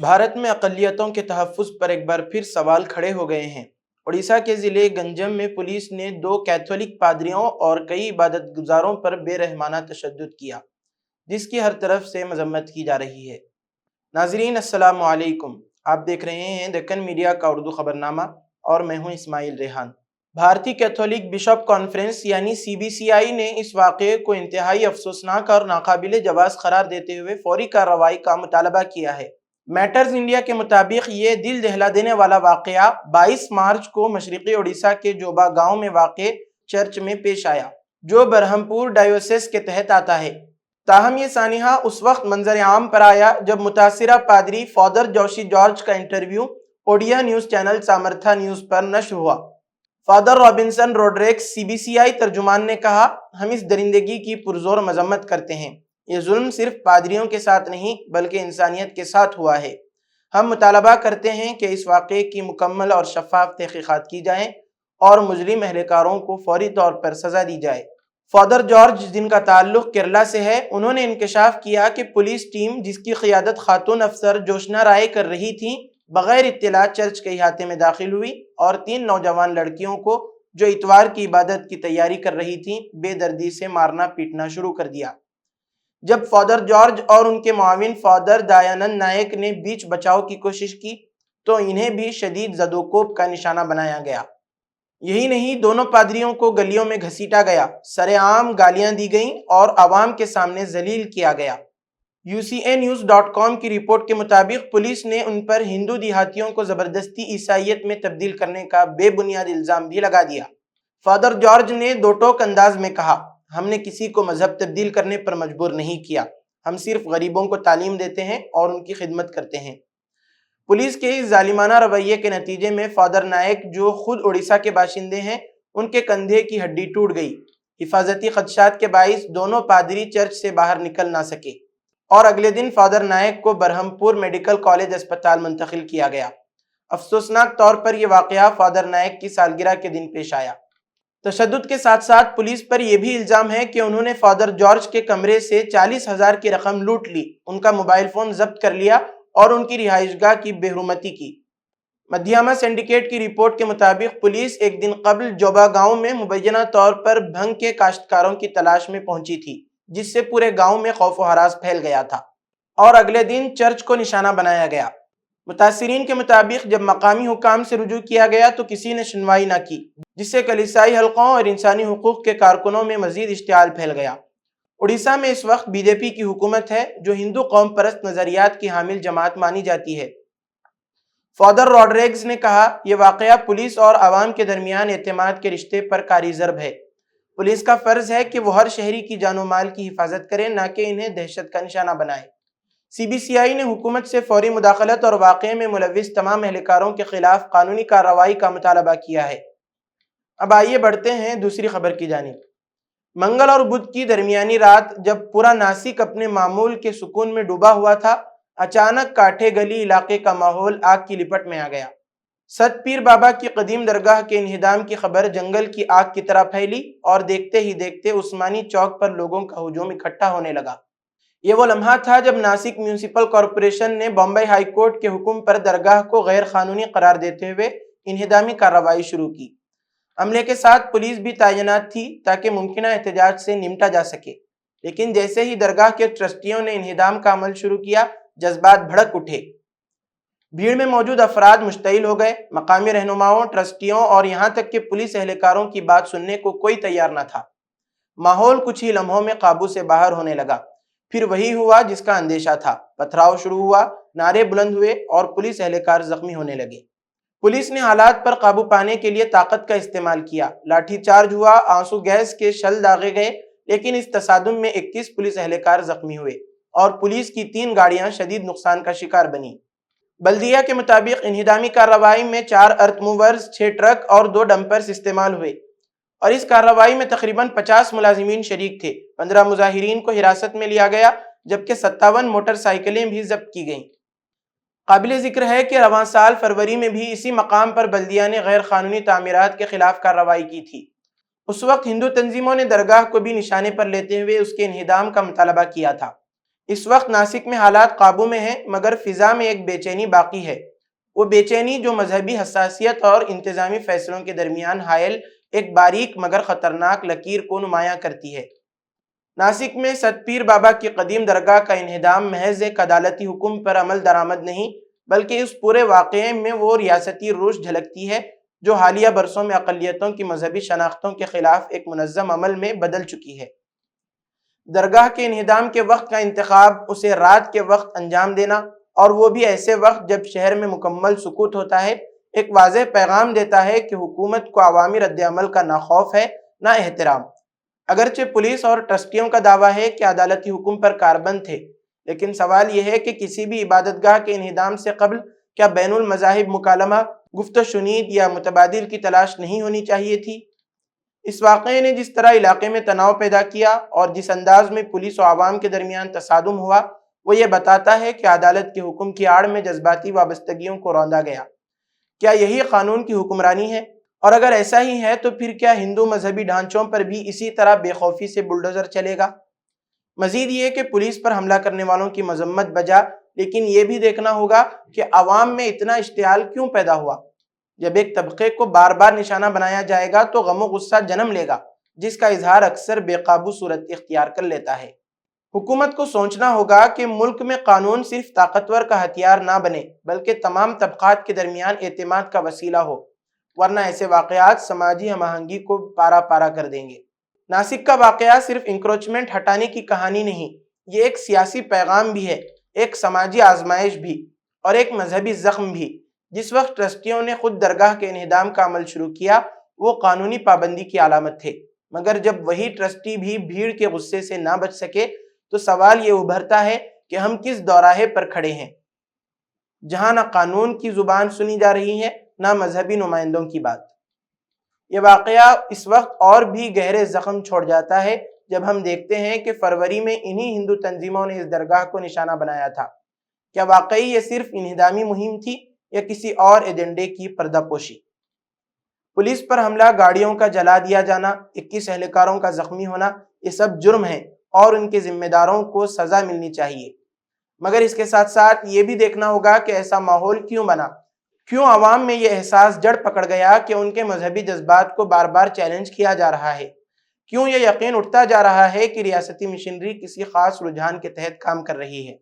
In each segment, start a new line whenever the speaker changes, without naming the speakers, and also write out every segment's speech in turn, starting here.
بھارت میں اقلیتوں کے تحفظ پر ایک بار پھر سوال کھڑے ہو گئے ہیں۔ اڑیسہ کے ضلع گنجم میں پولیس نے 2 کیتھولک پادریوں اور کئی عبادت گزاروں پر بے رحمانہ تشدد کیا، جس کی ہر طرف سے مذمت کی جا رہی ہے۔ ناظرین السلام علیکم، آپ دیکھ رہے ہیں دکن میڈیا کا اردو خبرنامہ اور میں ہوں اسماعیل ریحان۔ بھارتی کیتھولک بشپ کانفرنس یعنی CBCI نے اس واقعے کو انتہائی افسوسناک اور ناقابل جواز قرار دیتے ہوئے فوری کارروائی کا مطالبہ کیا ہے۔ میٹرز انڈیا کے مطابق یہ دل دہلا دینے والا واقعہ 22 مارچ کو مشرقی اڑیسہ کے جوبا گاؤں میں واقع چرچ میں پیش آیا، جو برہمپور ڈائیوسیس کے تحت آتا ہے۔ تاہم یہ سانحہ اس وقت منظر عام پر آیا جب متاثرہ پادری فادر جوشی جارج کا interview Odia news channel Samartha news پر نشر ہوا۔ فادر رابنسن روڈریکس CBCI ترجمان نے کہا، ہم اس درندگی کی پرزور مذمت کرتے ہیں۔ یہ ظلم صرف پادریوں کے ساتھ نہیں بلکہ انسانیت کے ساتھ ہوا ہے۔ ہم مطالبہ کرتے ہیں کہ اس واقعے کی مکمل اور شفاف تحقیقات کی جائیں اور مجرم اہلکاروں کو فوری طور پر سزا دی جائے۔ فادر جارج، جن کا تعلق کیرلا سے ہے، انہوں نے انکشاف کیا کہ پولیس ٹیم جس کی قیادت خاتون افسر جوشنا رائے کر رہی تھی، بغیر اطلاع چرچ کے احاطے میں داخل ہوئی اور 3 نوجوان لڑکیوں کو جو اتوار کی عبادت کی تیاری کر رہی تھیں بے دردی سے مارنا پیٹنا شروع کر دیا۔ جب فادر جارج اور ان کے معاون فادر دیانند نائک نے بیچ بچاؤ کی کوشش کی تو انہیں بھی شدید زد و کوب کا نشانہ بنایا گیا۔ یہی نہیں، دونوں پادریوں کو گلیوں میں گھسیٹا گیا، سرے عام گالیاں دی گئیں اور عوام کے سامنے ذلیل کیا گیا۔ UCAnews.com کی رپورٹ کے مطابق پولیس نے ان پر ہندو دیہاتیوں کو زبردستی عیسائیت میں تبدیل کرنے کا بے بنیاد الزام بھی لگا دیا۔ فادر جارج نے دو ٹوک انداز میں کہا، ہم نے کسی کو مذہب تبدیل کرنے پر مجبور نہیں کیا، ہم صرف غریبوں کو تعلیم دیتے ہیں اور ان کی خدمت کرتے ہیں۔ پولیس کے اس ظالمانہ رویے کے نتیجے میں فادر نائک، جو خود اڑیسہ کے باشندے ہیں، ان کے کندھے کی ہڈی ٹوٹ گئی۔ حفاظتی خدشات کے باعث دونوں پادری چرچ سے باہر نکل نہ سکے اور اگلے دن فادر نائک کو برہمپور میڈیکل کالج اسپتال منتقل کیا گیا۔ افسوسناک طور پر یہ واقعہ فادر نائک کی سالگرہ کے دن پیش آیا۔ تشدد کے ساتھ ساتھ پولیس پر یہ بھی الزام ہے کہ انہوں نے فادر جارج کے کمرے سے 40,000 کی رقم لوٹ لی، ان کا موبائل فون ضبط کر لیا اور ان کی رہائش گاہ کی بے حرمتی کی۔ مدھیاما سنڈیکیٹ کی رپورٹ کے مطابق پولیس ایک دن قبل جوبا گاؤں میں مبینہ طور پر بھنگ کے کاشتکاروں کی تلاش میں پہنچی تھی، جس سے پورے گاؤں میں خوف و ہراس پھیل گیا تھا اور اگلے دن چرچ کو نشانہ بنایا گیا۔ متاثرین کے مطابق جب مقامی حکام سے رجوع کیا گیا تو کسی نے سنوائی نہ کی، جس سے کلیسائی حلقوں اور انسانی حقوق کے کارکنوں میں مزید اشتعال پھیل گیا۔ اڑیسہ میں اس وقت BJP کی حکومت ہے، جو ہندو قوم پرست نظریات کی حامل جماعت مانی جاتی ہے۔ فادر روڈریگز نے کہا، یہ واقعہ پولیس اور عوام کے درمیان اعتماد کے رشتے پر کاری ضرب ہے۔ پولیس کا فرض ہے کہ وہ ہر شہری کی جان و مال کی حفاظت کرے، نہ کہ انہیں دہشت کا نشانہ بنائے۔ CBCI نے حکومت سے فوری مداخلت اور واقعے میں ملوث تمام اہلکاروں کے خلاف قانونی کارروائی کا مطالبہ کیا ہے۔ اب آئیے بڑھتے ہیں دوسری خبر کی جانب۔ منگل اور بدھ کی درمیانی رات جب پورا ناسک اپنے معمول کے سکون میں ڈوبا ہوا تھا، اچانک کاٹھے گلی علاقے کا ماحول آگ کی لپٹ میں آ گیا۔ ست پیر بابا کی قدیم درگاہ کے انہدام کی خبر جنگل کی آگ کی طرح پھیلی اور دیکھتے ہی دیکھتے عثمانی چوک پر لوگوں کا ہجوم اکٹھا ہونے لگا۔ یہ وہ لمحہ تھا جب ناسک میونسپل کارپوریشن نے بامبئی ہائی کورٹ کے حکم پر درگاہ کو غیر قانونی قرار دیتے ہوئے انہدامی کارروائی شروع کی۔ عملے کے ساتھ پولیس بھی تعینات تھی تاکہ ممکنہ احتجاج سے نمٹا جا سکے، لیکن جیسے ہی درگاہ کے ٹرسٹیوں نے انہدام کا عمل شروع کیا، جذبات بھڑک اٹھے۔ بھیڑ میں موجود افراد مشتعل ہو گئے۔ مقامی رہنماؤں، ٹرسٹیوں اور یہاں تک کہ پولیس اہلکاروں کی بات سننے کو کوئی تیار نہ تھا۔ ماحول کچھ ہی لمحوں میں قابو سے باہر ہونے لگا۔ پھر وہی ہوا جس کا اندیشہ تھا، پتھراؤ شروع ہوا، نعرے بلند ہوئے اور پولیس اہلکار زخمی ہونے لگے۔ پولیس نے حالات پر قابو پانے کے لیے طاقت کا استعمال کیا، لاٹھی چارج ہوا، آنسو گیس کے شل داغے گئے، لیکن اس تصادم میں 21 پولیس اہلکار زخمی ہوئے اور پولیس کی 3 گاڑیاں شدید نقصان کا شکار بنیں۔ بلدیہ کے مطابق انہدامی کارروائی میں 4 ارتھ موورز، 6 ٹرک اور 2 ڈمپرز استعمال ہوئے اور اس کارروائی میں تقریباً 50 ملازمین شریک تھے۔ 15 مظاہرین کو حراست میں لیا گیا، جبکہ 57 موٹر سائیکلیں بھی ضبط کی گئیں۔ قابل ذکر ہے کہ رواں سال فروری میں بھی اسی مقام پر بلدیہ نے غیر قانونی تعمیرات کے خلاف کارروائی کی تھی۔ اس وقت ہندو تنظیموں نے درگاہ کو بھی نشانے پر لیتے ہوئے اس کے انہدام کا مطالبہ کیا تھا۔ اس وقت ناسک میں حالات قابو میں ہیں، مگر فضا میں ایک بے چینی باقی ہے۔ وہ بے چینی جو مذہبی حساسیت اور انتظامی فیصلوں کے درمیان حائل ایک باریک مگر خطرناک لکیر کو نمایاں کرتی ہے۔ ناسک میں ست پیر بابا کی قدیم درگاہ کا انہدام محض ایک عدالتی حکم پر عمل درآمد نہیں، بلکہ اس پورے واقعے میں وہ ریاستی روش جھلکتی ہے جو حالیہ برسوں میں اقلیتوں کی مذہبی شناختوں کے خلاف ایک منظم عمل میں بدل چکی ہے۔ درگاہ کے انہدام کے وقت کا انتخاب، اسے رات کے وقت انجام دینا، اور وہ بھی ایسے وقت جب شہر میں مکمل سکوت ہوتا ہے، ایک واضح پیغام دیتا ہے کہ حکومت کو عوامی رد عمل کا نہ خوف ہے نہ احترام۔ اگرچہ پولیس اور ٹرسٹیوں کا دعویٰ ہے کہ عدالتی حکم پر کاربند تھے، لیکن سوال یہ ہے کہ کسی بھی عبادت گاہ کے انہدام سے قبل کیا بین المذاہب مکالمہ، گفت و شنید یا متبادل کی تلاش نہیں ہونی چاہیے تھی؟ اس واقعے نے جس طرح علاقے میں تناؤ پیدا کیا اور جس انداز میں پولیس و عوام کے درمیان تصادم ہوا، وہ یہ بتاتا ہے کہ عدالت کے حکم کی آڑ میں جذباتی وابستگیوں کو روندا گیا۔ کیا یہی قانون کی حکمرانی ہے؟ اور اگر ایسا ہی ہے تو پھر کیا ہندو مذہبی ڈھانچوں پر بھی اسی طرح بے خوفی سے بلڈوزر چلے گا؟ مزید یہ کہ پولیس پر حملہ کرنے والوں کی مذمت بجا، لیکن یہ بھی دیکھنا ہوگا کہ عوام میں اتنا اشتعال کیوں پیدا ہوا۔ جب ایک طبقے کو بار بار نشانہ بنایا جائے گا تو غم و غصہ جنم لے گا، جس کا اظہار اکثر بے قابو صورت اختیار کر لیتا ہے۔ حکومت کو سوچنا ہوگا کہ ملک میں قانون صرف طاقتور کا ہتھیار نہ بنے، بلکہ تمام طبقات کے درمیان اعتماد کا وسیلہ ہو، ورنہ ایسے واقعات سماجی ہم آہنگی کو پارا پارا کر دیں گے۔ ناسک کا واقعہ صرف انکروچمنٹ ہٹانے کی کہانی نہیں، یہ ایک سیاسی پیغام بھی ہے، ایک سماجی آزمائش بھی، اور ایک مذہبی زخم بھی۔ جس وقت ٹرسٹیوں نے خود درگاہ کے انہدام کا عمل شروع کیا، وہ قانونی پابندی کی علامت تھے، مگر جب وہی ٹرسٹی بھی بھیڑ کے غصے سے نہ بچ سکے تو سوال یہ ابھرتا ہے کہ ہم کس دوراہے پر کھڑے ہیں، جہاں نہ قانون کی زبان سنی جا رہی ہے نہ مذہبی نمائندوں کی بات۔ یہ واقعہ اس وقت اور بھی گہرے زخم چھوڑ جاتا ہے جب ہم دیکھتے ہیں کہ فروری میں انہی ہندو تنظیموں نے اس درگاہ کو نشانہ بنایا تھا۔ کیا واقعی یہ صرف انہدامی مہم تھی یا کسی اور ایجنڈے کی پردہ پوشی؟ پولیس پر حملہ، گاڑیوں کا جلا دیا جانا، 21 اہلکاروں کا زخمی ہونا، یہ سب جرم ہیں اور ان کے ذمہ داروں کو سزا ملنی چاہیے۔ مگر اس کے ساتھ ساتھ یہ بھی دیکھنا ہوگا کہ ایسا ماحول کیوں بنا، کیوں عوام میں یہ احساس جڑ پکڑ گیا کہ ان کے مذہبی جذبات کو بار بار چیلنج کیا جا رہا ہے، کیوں یہ یقین اٹھتا جا رہا ہے کہ ریاستی مشینری کسی خاص رجحان کے تحت کام کر رہی ہے۔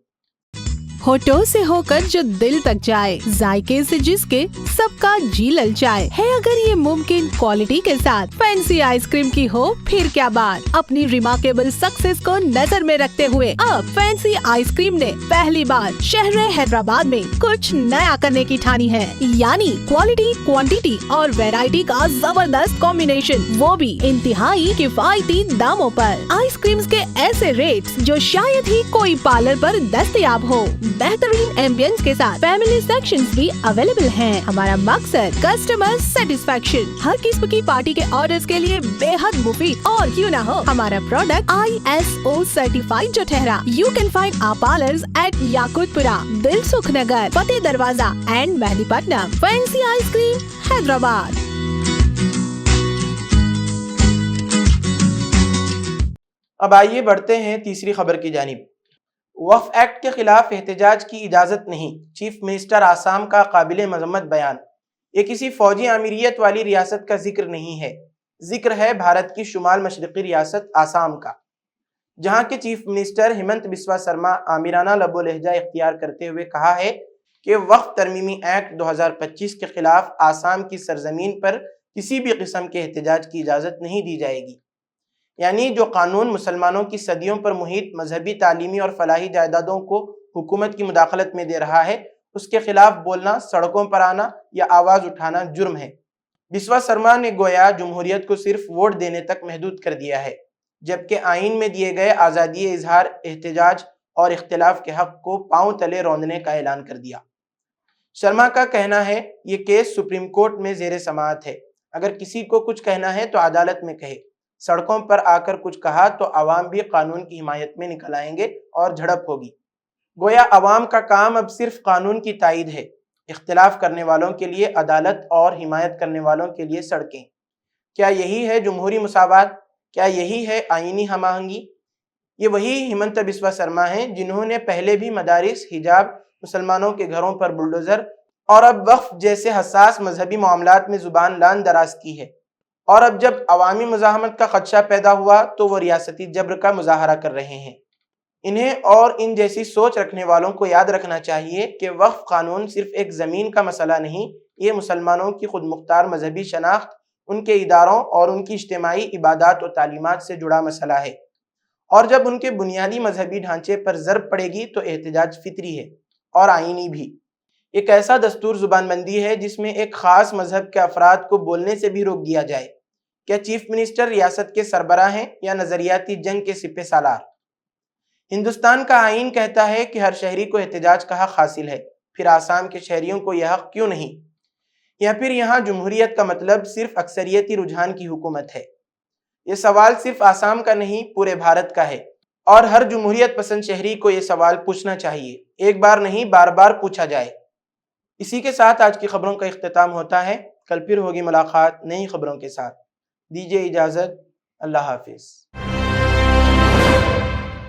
ہوٹوں سے ہو کر جو دل تک جائے، ذائقے سے جس کے سب کا جی للچائے ہے، اگر یہ ممکن کوالٹی کے ساتھ فینسی آئس کریم کی ہو پھر کیا بات۔ اپنی ریمارکیبل سکسیس کو نظر میں رکھتے ہوئے اب فینسی آئس کریم نے پہلی بار شہر حیدرآباد میں کچھ نیا کرنے کی ٹھانی ہے، یعنی کوالٹی، کوانٹیٹی اور ویرائٹی کا زبردست کمبینیشن، وہ بھی انتہائی کفایتی داموں پر۔ آئس کریمز کے ایسے ریٹس جو شاید ہی کوئی پارلر پر دستیاب ہو، بہترین ایمبینس کے ساتھ فیملی سیکشنز بھی اویلیبل ہیں۔ ہمارا مقصد کسٹمر سیٹسفیکشن، ہر قسم کی پارٹی کے آرڈرز کے لیے بے حد مفید، اور کیوں نہ ہو ہمارا پروڈکٹ ISO سرٹیفائڈ جو ٹھہرا۔ You can find our parlours at Yakutpura, Dilsukhnagar, Fateh Darwaza and Mehdipatnam. Fancy ice cream Hyderabad.
اب آئیے بڑھتے ہیں تیسری خبر کی جانب۔ وقف ایکٹ کے خلاف احتجاج کی اجازت نہیں، چیف منسٹر آسام کا قابل مذمت بیان۔ یہ کسی فوجی آمریت والی ریاست کا ذکر نہیں ہے، ذکر ہے بھارت کی شمال مشرقی ریاست آسام کا، جہاں کے چیف منسٹر ہیمنت بسوا سرما آمرانہ لب و لہجہ اختیار کرتے ہوئے کہا ہے کہ وقف ترمیمی ایکٹ 2025 کے خلاف آسام کی سرزمین پر کسی بھی قسم کے احتجاج کی اجازت نہیں دی جائے گی۔ یعنی جو قانون مسلمانوں کی صدیوں پر محیط مذہبی، تعلیمی اور فلاحی جائیدادوں کو حکومت کی مداخلت میں دے رہا ہے، اس کے خلاف بولنا، سڑکوں پر آنا یا آواز اٹھانا جرم ہے۔ بسوا سرما نے گویا جمہوریت کو صرف ووٹ دینے تک محدود کر دیا ہے، جبکہ آئین میں دیے گئے آزادی اظہار، احتجاج اور اختلاف کے حق کو پاؤں تلے روندنے کا اعلان کر دیا۔ شرما کا کہنا ہے یہ کیس سپریم کورٹ میں زیر سماعت ہے، اگر کسی کو کچھ کہنا ہے تو عدالت میں کہے، سڑکوں پر آ کر کچھ کہا تو عوام بھی قانون کی حمایت میں نکل آئیں گے اور جھڑپ ہوگی۔ گویا عوام کا کام اب صرف قانون کی تائید ہے، اختلاف کرنے والوں کے لیے عدالت اور حمایت کرنے والوں کے لیے سڑکیں۔ کیا یہی ہے جمہوری مساوات؟ کیا یہی ہے آئینی ہم آہنگی؟ یہ وہی ہمنتا بسوا سرما ہیں جنہوں نے پہلے بھی مدارس، حجاب، مسلمانوں کے گھروں پر بلڈوزر اور اب وقف جیسے حساس مذہبی معاملات میں زبان لان دراز کی ہے، اور اب جب عوامی مزاحمت کا خدشہ پیدا ہوا تو وہ ریاستی جبر کا مظاہرہ کر رہے ہیں۔ انہیں اور ان جیسی سوچ رکھنے والوں کو یاد رکھنا چاہیے کہ وقف قانون صرف ایک زمین کا مسئلہ نہیں، یہ مسلمانوں کی خود مختار مذہبی شناخت، ان کے اداروں اور ان کی اجتماعی عبادات و تعلیمات سے جڑا مسئلہ ہے، اور جب ان کے بنیادی مذہبی ڈھانچے پر ضرب پڑے گی تو احتجاج فطری ہے اور آئینی بھی۔ ایک ایسا دستور زبان بندی ہے جس میں ایک خاص مذہب کے افراد کو بولنے سے بھی روک دیا جائے۔ کیا چیف منسٹر ریاست کے سربراہ ہیں یا نظریاتی جنگ کے سپہ سالار؟ ہندوستان کا آئین کہتا ہے کہ ہر شہری کو احتجاج کا حق حاصل ہے، پھر آسام کے شہریوں کو یہ حق کیوں نہیں؟ یا پھر یہاں جمہوریت کا مطلب صرف اکثریتی رجحان کی حکومت ہے؟ یہ سوال صرف آسام کا نہیں، پورے بھارت کا ہے، اور ہر جمہوریت پسند شہری کو یہ سوال پوچھنا چاہیے، ایک بار نہیں بار بار پوچھا جائے۔ اسی کے ساتھ آج کی خبروں کا اختتام ہوتا ہے۔ کل پھر ہوگی ملاقات نئی خبروں کے ساتھ۔ دیجیے اجازت، اللہ حافظ۔